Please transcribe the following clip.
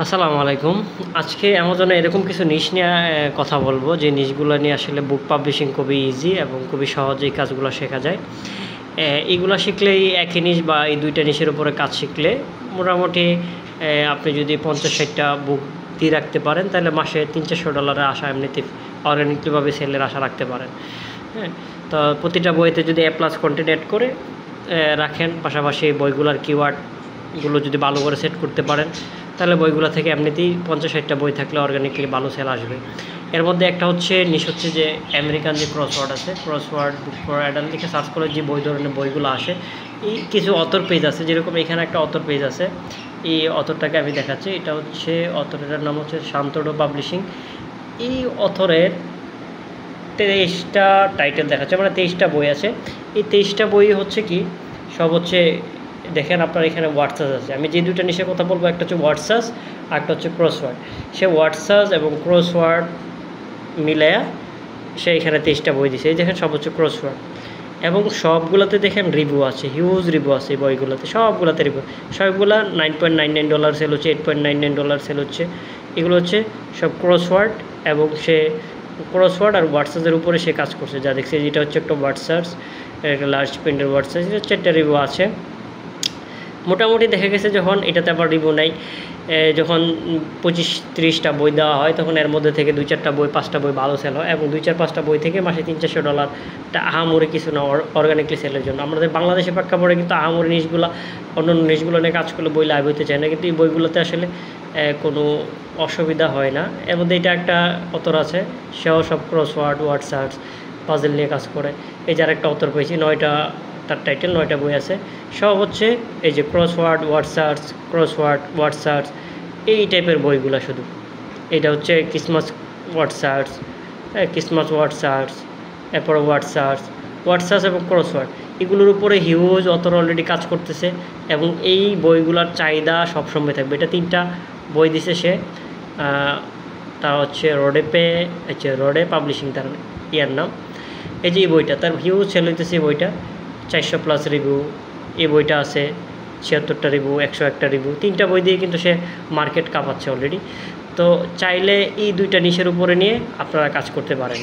আসসালামু আলাইকুম। আজকে অ্যামাজনে এরকম কিছু নিশ নিয়ে কথা বলবো, যে নিশগুলো নিয়ে আসলে বুক পাবলিশিং খুবই ইজি এবং খুবই সহজেই কাজগুলো শেখা যায়। এইগুলো শিখলেই একই নিশ বা এই দুইটা নিশের উপরে কাজ শিখলে মোটামুটি আপনি যদি 50-60টা বুক দিয়ে রাখতে পারেন, তাহলে মাসে $300-400 আশা এমনিতে অর্গানিকলিভাবে সেলের আশা রাখতে পারেন। হ্যাঁ, তো প্রতিটা বইতে যদি A+ কন্টেন্ট অ্যাড করে রাখেন, পাশাপাশি বইগুলোর কিওয়ার্ডগুলো যদি ভালো করে সেট করতে পারেন, তাহলে বইগুলো থেকে এমনিতেই 50-60টা বই থাকলে অর্গানিকলি ভালো সেল আসবে। এর মধ্যে একটা নিশ হচ্ছে যে আমেরিকান যে ক্রসওয়ার্ড আছে, ক্রসওয়ার্ড বুক ফর অ্যাডাল্ট লিখে সার্চ করে যে ধরনের বইগুলো আসে, এই কিছু অথর পেজ আছে, যেরকম এখানে একটা অথর পেজ আছে। এই অথরটাকে আমি দেখাচ্ছি। এটা হচ্ছে অথরের নাম হচ্ছে শান্তডো পাবলিশিং। এই অথরের 23টা টাইটেল দেখাচ্ছে, মানে 23টা বই আছে। এই 23টা বই হচ্ছে কি সব হচ্ছে, দেখেন আপনার এখানে ওয়ার্ডসাস আছে। আমি যে দুইটা নিশে কথা বলবো, একটা হচ্ছে ওয়ার্ডসাস আর একটা হচ্ছে ক্রসওয়ার্ড। সে ওয়ার্ডসাস এবং ক্রসওয়ার্ড মিলায়া সে এখানে 23টা বই দিছে। এই দেখেন সব হচ্ছে ক্রসওয়ার্ড, এবং সবগুলোতে দেখেন রিভিউ আছে, হিউজ রিভিউ আছে এই বইগুলোতে, সবগুলোতে রিভিউ। সবগুলা $9.99 সেল হচ্ছে, $8.99 সেল হচ্ছে। এগুলো হচ্ছে সব ক্রসওয়ার্ড, এবং সে ক্রসওয়ার্ড আর ওয়ার্ডসাসের উপরে সে কাজ করছে। যা দেখছে যেটা হচ্ছে একটা ওয়ার্ডসাস, একটা লার্জ প্রিন্টের ওয়ার্ডসাস, এটা 4টা রিভিউ আছে। মোটামুটি দেখা গেছে যখন এটাতে আবার রিভিউ নেই, যখন 25-30টা বই দেওয়া হয়, তখন এর মধ্যে থেকে 2-4টা বই 5টা বই ভালো সেল হয়, এবং 2-4-5টা বই থেকে মাসে $300-400 আহামরি কিছু না অর্গানিকলি সেলের জন্য। আমাদের বাংলাদেশে প্রেক্ষাপটে কিন্তু আহামরি নিশগুলো, অন্যান্য নিশগুলো নিয়ে কাজ করলে বই লাভ হতে চায় না, কিন্তু এই বইগুলোতে আসলে কোনো অসুবিধা হয় না। এর মধ্যে এটা একটা অথর আছে, সেও সব ক্রসওয়ার্ড, ওয়ার্ডসাস, পাজেল নিয়ে কাজ করে। এই যার একটা অথর পেয়েছি, 9টা তার টাইটেল, 9টা বই আছে। সব হচ্ছে এই যে ক্রসওয়ার্ড, ওয়ার্ডসাস, এই টাইপের বইগুলো শুধু। এটা হচ্ছে ক্রিসমাস ওয়ার্ডসাস, এরপর ওয়ার্ডসাস এবং ক্রসওয়ার্ড, এগুলোর উপরে হিউজ অথর অলরেডি কাজ করতেছে, এবং এই বইগুলোর চাহিদা সবসময় থাকবে। এটা 3টা বই দিছে সে, তা হচ্ছে রোডে পাবলিশিং তার ইয়ার নাম। এই যে এই বইটা, তার হিউজ সেল হইতেছে। এই বইটা 400+ রিভিউ। এই বইটা আছে 76টা রিভিউ, 101টা রিভিউ। 3টা বই দিয়ে কিন্তু সে মার্কেট কাঁপাচ্ছে অলরেডি। তো চাইলে এই দুইটা নিশের উপরে নিয়ে আপনারা কাজ করতে পারেন।